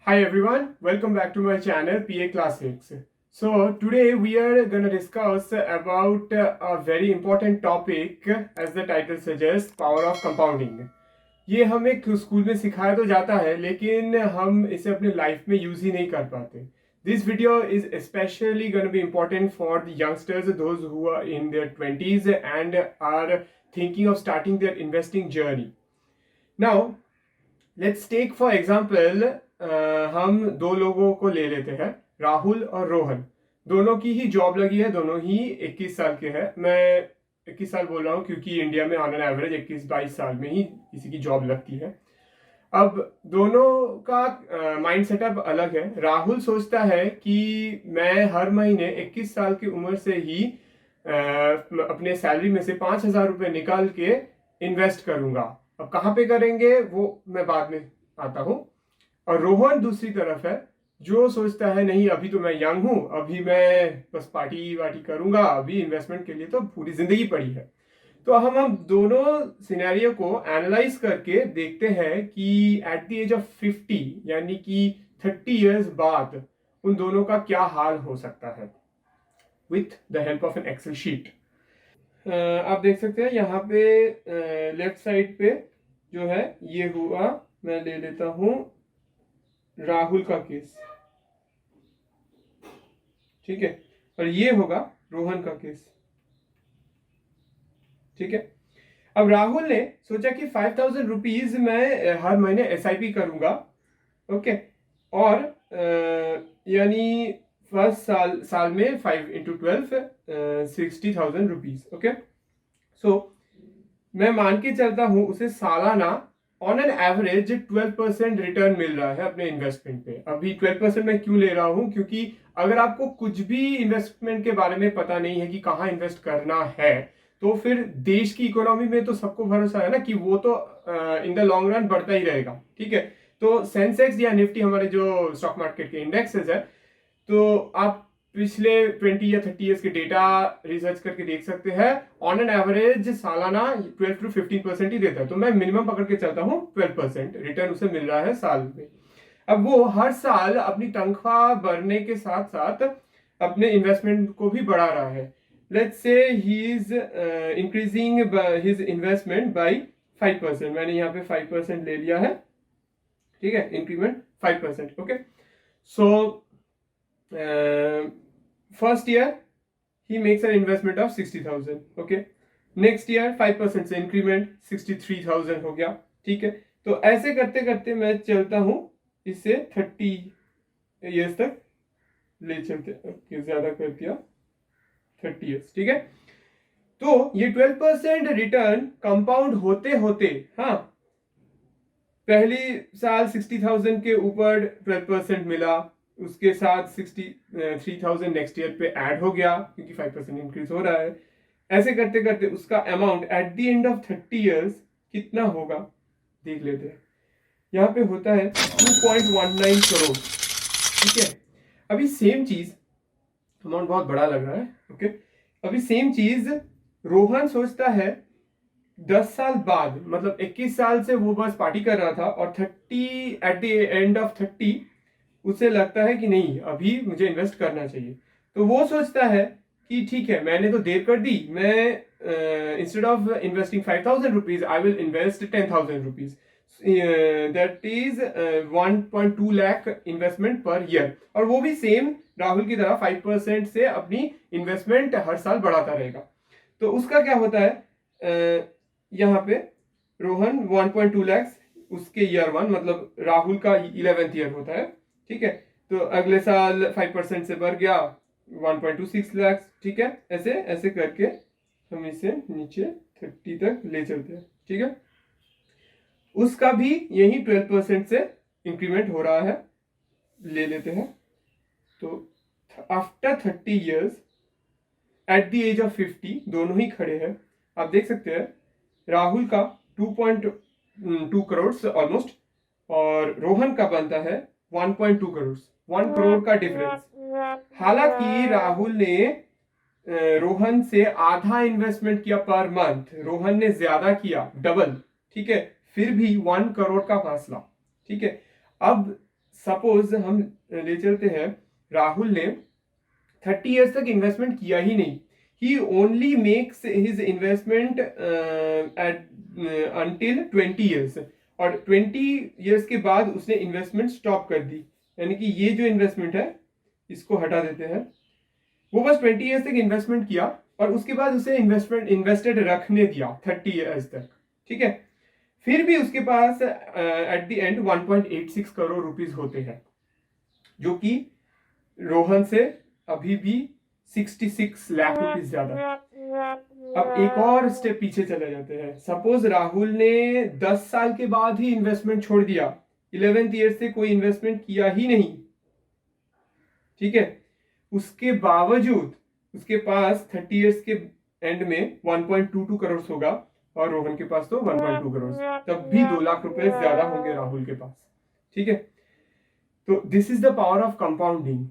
Hi everyone, welcome back to my channel PA Classics. So today we are going to discuss about a very important topic as the title suggests, power of compounding. ये हमें school में सिखाया तो जाता है लेकिन हम इसे अपने लाइफ में यूज ही नहीं कर पाते. This video is especially going to be important for the youngsters, those who are in their 20s and are thinking of starting their investing journey. Now let's take for example, हम दो लोगों को ले लेते हैं, राहुल और रोहन. दोनों की ही जॉब लगी है, दोनों ही 21 साल के हैं. मैं 21 साल बोल रहा हूँ क्योंकि इंडिया में ऑन एन एवरेज 21-22 साल में ही किसी की जॉब लगती है. अब दोनों का माइंड सेटअप अलग है. राहुल सोचता है कि मैं हर महीने 21 साल की उम्र से ही अपने सैलरी में से 5,000 रुपये निकाल के इन्वेस्ट करूंगा. अब कहाँ पे करेंगे वो मैं बाद में आता हूँ. और रोहन दूसरी तरफ है जो सोचता है नहीं, अभी तो मैं यंग हूँ, अभी मैं बस पार्टी वार्टी करूंगा, अभी इन्वेस्टमेंट के लिए तो पूरी जिंदगी पड़ी है. तो हम दोनों सिनेरियो को एनालाइज करके देखते हैं कि एट द एज ऑफ 50 यानी कि 30 इयर्स बाद उन दोनों का क्या हाल हो सकता है with the help of an excel sheet. आप देख सकते हैं यहाँ पे लेफ्ट साइड पे जो है ये हुआ, मैं ले लेता हूं राहुल का केस, ठीक है, और ये होगा रोहन का केस, ठीक है. अब राहुल ने सोचा कि 5,000 रुपीज मैं हर महीने SIP करूंगा, ओके, और यानी फर्स्ट साल में 5 into 12 60,000 रुपीज, ओके. सो मैं मान के चलता हूं उसे सालाना ऑन एन एवरेज 12% रिटर्न मिल रहा है अपने इन्वेस्टमेंट पे. अभी 12% मैं क्यों ले रहा हूं, क्योंकि अगर आपको कुछ भी इन्वेस्टमेंट के बारे में पता नहीं है कि कहाँ इन्वेस्ट करना है, तो फिर देश की इकोनॉमी में तो सबको भरोसा है ना कि वो तो इन द लॉन्ग रन बढ़ता ही रहेगा, ठीक है. तो सेंसेक्स या निफ्टी हमारे जो स्टॉक मार्केट के इंडेक्सेस है, तो आप पिछले 20 या 30 इयर्स के डेटा रिसर्च करके देख सकते हैं, ऑन एन एवरेज सालाना 12 to 15% ही देता है. तो मैं मिनिमम पकड़ के चलता हूँ 12% रिटर्न उसे मिल रहा है साल में. अब वो हर साल अपनी तनख्वाह बढ़ने के साथ साथ अपने इन्वेस्टमेंट को भी बढ़ा रहा है. Let's say he is increasing his investment by 5%. मैंने यहाँ पे 5% ले लिया है, ठीक है, increment 5%, okay. So first year he makes an investment of 60,000, okay. next year 5% से इंक्रीमेंट 63,000 हो गया, ठीक है. तो ऐसे करते करते मैं चलता हूं, इसे 30 इयर्स तक ले चलते, okay, ज्यादा कर दिया, 30 इयर्स, ठीक है. तो ये 12% रिटर्न कंपाउंड होते होते, हाँ, पहली साल 60,000 के ऊपर 12% मिला, उसके साथ 63,000 नेक्स्ट ईयर पे ऐड हो गया क्योंकि 5% इंक्रीज हो रहा है. ऐसे करते करते उसका amount at the end of 30 years कितना होगा देख लेते हैं. यहाँ पे होता है 2.19 करोड़, ठीक है. अभी सेम चीज, अमाउंट बहुत बड़ा लग रहा है, ओके. अभी सेम चीज रोहन सोचता है 10 साल बाद, मतलब 21 साल से वो बस पार्टी कर रहा था और 30 एट द एंड ऑफ 30 उसे लगता है कि नहीं अभी मुझे इन्वेस्ट करना चाहिए. तो वो सोचता है कि ठीक है, मैंने तो देर कर दी, मैं instead of investing 5,000 rupees I will invest 10,000 rupees, that is 1.2 lakh investment per year. और वो भी सेम राहुल की तरह 5% से अपनी इन्वेस्टमेंट हर साल बढ़ाता रहेगा. तो उसका क्या होता है, यहाँ पे रोहन 1.2 लाख उसके ईयर 1, मतलब राहुल का 11th ईयर होता है, ठीक है. तो अगले साल 5% से बढ़ गया 1.26 लाख, ठीक है. ऐसे ऐसे करके हम इसे नीचे 30 तक ले चलते हैं, ठीक है. उसका भी यही 12% से इंक्रीमेंट हो रहा है, ले लेते हैं. तो after 30 years at the age of 50 दोनों ही खड़े हैं. आप देख सकते हैं राहुल का 2.2 करोड़ ऑलमोस्ट, और रोहन का बनता है 1.2 करोड़, 1 करोड़ का डिफरेंस. हालांकि राहुल ने रोहन से आधा इन्वेस्टमेंट किया पर मंथ, रोहन ने ज्यादा किया, डबल, ठीक है, फिर भी 1 करोड़ का फासला, ठीक है. अब सपोज हम ले चलते हैं, राहुल ने 30 इयर्स तक इन्वेस्टमेंट किया ही नहीं, he only makes his investment at until 20 years, और 20 इयर्स के बाद उसने इन्वेस्टमेंट स्टॉप कर दी, यानी कि ये जो इन्वेस्टमेंट है इसको हटा देते हैं, वो बस 20 इयर्स तक इन्वेस्टमेंट किया और उसके बाद उसे इन्वेस्टेड रखने दिया 30 इयर्स तक, ठीक है। फिर भी उसके पास at the end 1.86 crore rupees होते हैं, जो कि रोहन से अभी भी 66 लाख रुपीस ज्यादा। अब एक और स्टेप पीछे चले जाते हैं। सपोज राहुल ने 10 साल के बाद ही इन्वेस्टमेंट छोड़ दिया, 11th ईयर से कोई इन्वेस्टमेंट किया ही नहीं, ठीक है, उसके बावजूद उसके पास 30 इयर्स के एंड में 1.22 करोड़ होगा और रोहन के पास तो 1.2 करोड़, तब भी 2 लाख रुपए ज्यादा होंगे राहुल के पास, ठीक है। तो this is the power of compounding.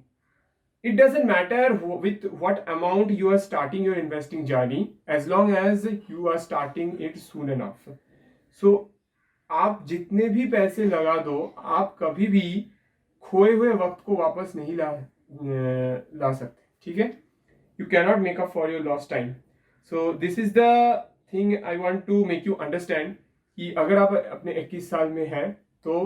It doesn't matter with what amount you are starting your investing journey, as long as you are starting it soon enough. So आप जितने भी पैसे लगा दो, आप कभी भी खोए हुए वक्त को वापस नहीं ला सकते, ठीक है। You cannot make up for your lost time. So this is the thing I want to make you understand कि अगर आप अपने 21 साल में हैं तो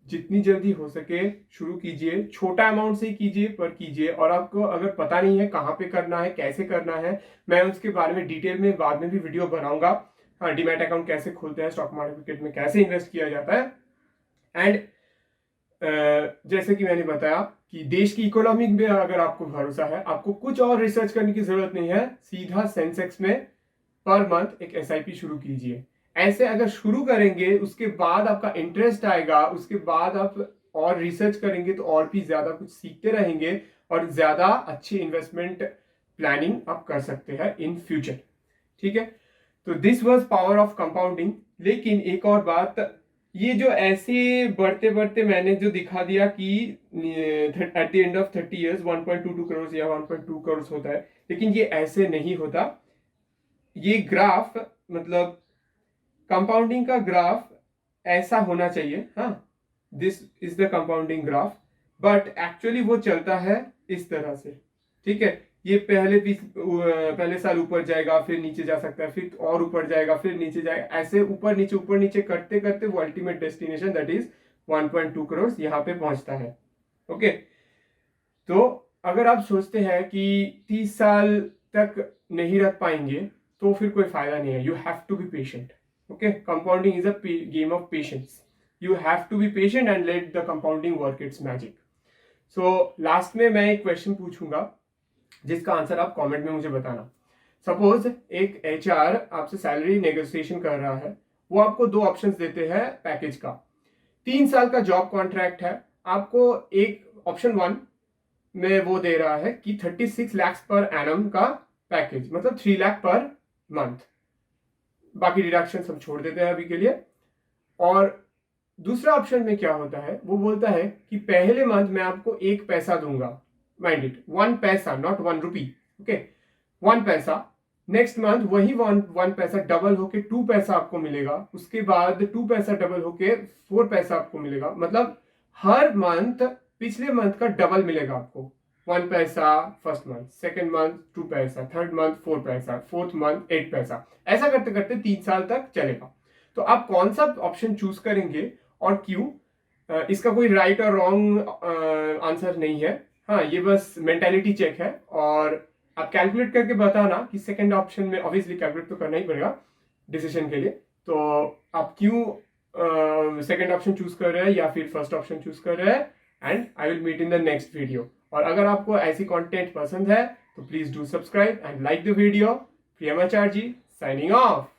जितनी जल्दी हो सके शुरू कीजिए, छोटा अमाउंट से ही कीजिए पर कीजिए। और आपको अगर पता नहीं है कहाँ पे करना है, कैसे करना है, मैं उसके बारे में डिटेल में बाद में भी वीडियो बनाऊंगा। हाँ, डीमैट अकाउंट कैसे खोलते हैं, स्टॉक मार्केट में कैसे इन्वेस्ट किया जाता है। एंड जैसे कि मैंने बताया कि देश की इकोनॉमी में अगर आपको भरोसा है, आपको कुछ और रिसर्च करने की जरूरत नहीं है, सीधा सेंसेक्स में पर मंथ एक SIP शुरू कीजिए। ऐसे अगर शुरू करेंगे, उसके बाद आपका इंटरेस्ट आएगा, उसके बाद आप और रिसर्च करेंगे तो और भी ज्यादा कुछ सीखते रहेंगे और ज्यादा अच्छी इन्वेस्टमेंट प्लानिंग आप कर सकते हैं इन फ्यूचर, ठीक है। तो this was power of compounding. लेकिन एक और बात, ये जो ऐसे बढ़ते बढ़ते मैंने जो दिखा दिया कि eight the end of 30 years 1.22 crore या 1.2 करोड़ होता है, लेकिन ये ऐसे नहीं होता। ये ग्राफ मतलब कंपाउंडिंग का ग्राफ ऐसा होना चाहिए, हाँ, this is the compounding graph, but actually वो चलता है इस तरह से, ठीक है। ये पहले साल ऊपर जाएगा, फिर नीचे जा सकता है, फिर और ऊपर जाएगा, फिर नीचे जाएगा, ऐसे ऊपर नीचे करते करते वो ultimate destination that is 1.2 crore यहाँ पे पहुंचता है, ओके। तो अगर आप सोचते हैं कि 30 साल तक नहीं रख पाएंगे तो फिर कोई फायदा नहीं है। You have to be patient, okay, compounding is a game of patience. You have to be patient and let the compounding work its magic. So last में मैं एक क्वेश्चन पूछूंगा जिसका आंसर आप कमेंट में मुझे बताना। सपोज एक HR आपसे सैलरी नेगोशिएशन कर रहा है, वो आपको 2 ऑप्शंस देते हैं पैकेज का। 3 साल का जॉब कॉन्ट्रैक्ट है, आपको एक ऑप्शन 1 में वो दे रहा है कि 36 लाख पर एनम का पैकेज, मतलब 3 लाख पर मंथ, बाकी डिडक्शन सब छोड़ देते हैं अभी के लिए। और दूसरा ऑप्शन में क्या होता है, वो बोलता है कि पहले मंथ मैं आपको 1 पैसा दूंगा, माइंड इट, 1 पैसा, नॉट 1 रुपी, ओके, 1 पैसा। नेक्स्ट मंथ वही 1 पैसा डबल होके 2 पैसा आपको मिलेगा, उसके बाद 2 पैसा डबल होके 4 पैसा आपको मिलेगा, मतलब हर मंथ पिछले मंथ का डबल मिलेगा आपको। 1 पैसा फर्स्ट मंथ, सेकेंड मंथ 2 पैसा, थर्ड मंथ 4 पैसा, फोर्थ मंथ 8 पैसा, ऐसा करते करते 3 साल तक चलेगा। तो आप कौन सा ऑप्शन चूज करेंगे और क्यों, इसका कोई राइट और रॉन्ग आंसर नहीं है, हाँ, ये बस मेंटालिटी चेक है। और आप कैलकुलेट करके बताना कि सेकेंड ऑप्शन में, ऑब्वियसली कैलकुलेट तो करना ही पड़ेगा डिसीजन के लिए, तो आप क्यों सेकेंड ऑप्शन चूज कर रहे हैं या फिर फर्स्ट ऑप्शन चूज कर रहे हैं। And I will meet in the next video. और अगर आपको ऐसी कंटेंट पसंद है तो please do subscribe and like the video. Priyamacharya ji signing of.